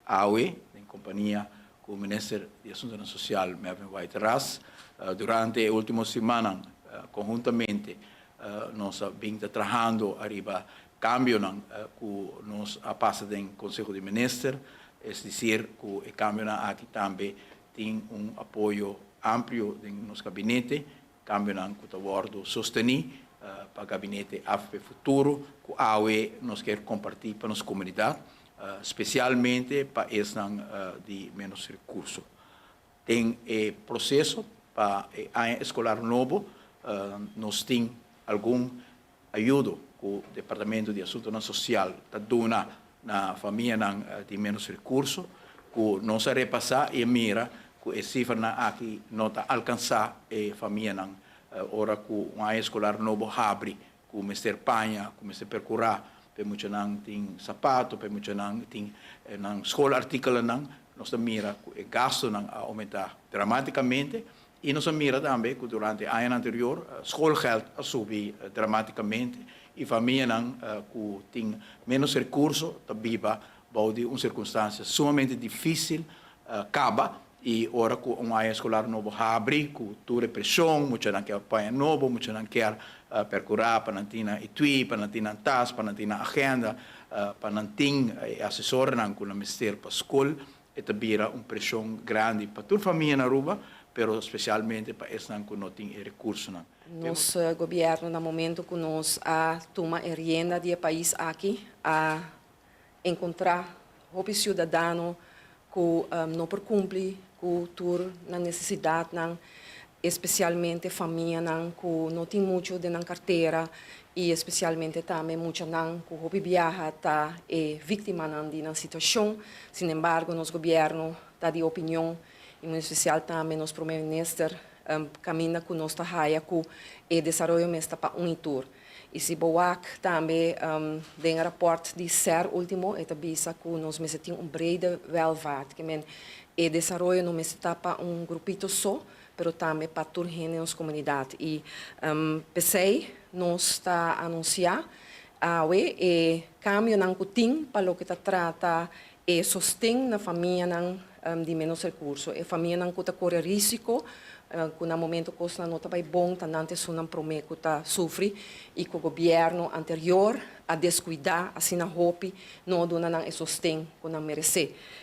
AUE, em companhia com o Ministro de Assuntos Sociais, Mervyn White-Ras. Durante a última semana, conjuntamente, nós vimos trabalhando arriba cambio que nós passamos em Conselho de Ministros, é dizer, que o cambio aqui também tem apoio amplo no nosso gabinete, cambio que está sendo sustenido para o gabinete AFP Futuro, que a AUE nos quer compartilhar para a nossa comunidade, especialmente para esses de menos recursos. Tem processo para a escolar novo, nós temos algum ajuda que o Departamento de Assuntos Sociais está dando na família de menos recursos, que nós repassar e mira que a cifra aqui não está alcançar a família ora que uma escolar novo abre, que o Mr. Panha, que o Mr. Percurar, para muitos não tem sapato, para muitos não tem escola artículo nós mira que o gasto aumentar dramaticamente e nós mira também que durante o ano anterior schoolgeld subiu dramaticamente e família que tem menos recursos também de uma circunstância sumamente difícil acaba e ora que uma escolar novo abre que tudo pressão muitos não quer apanhar novo muitos não quer percurar para não ter etui para não ter tas para não ter agenda para não ter assessor não com o ministério para a escola e também uma pressão grande para toda a família na Aruba, mas especialmente para esses que não têm recursos. Nosso governo, no momento que nós toma a rienda do país aqui, a encontrar o cidadão que não cumpre com a necessidade, especialmente família que não tem muito de carteira e especialmente também muitos que viaja tá vítima de uma situação. Sin embargo, nosso governo está de opinião, em especial também nosso primeiro-ministro caminha com nossa raia que o desenvolvimento está para unitur. E se boak também tem rapport de ser último, é visa que nós temos brede welvaart, que men o desenvolvimento não está para grupito só, mas também para toda a nossa comunidade. E pensei, nós está anunciar o cambio que tem para o que trata e sostém na família de menos recursos. A família que corre risco, que no momento que não está bom, antes não promete que está sofre e que o governo anterior a descuidar, assim na roupa, não dona o sostém que não merece.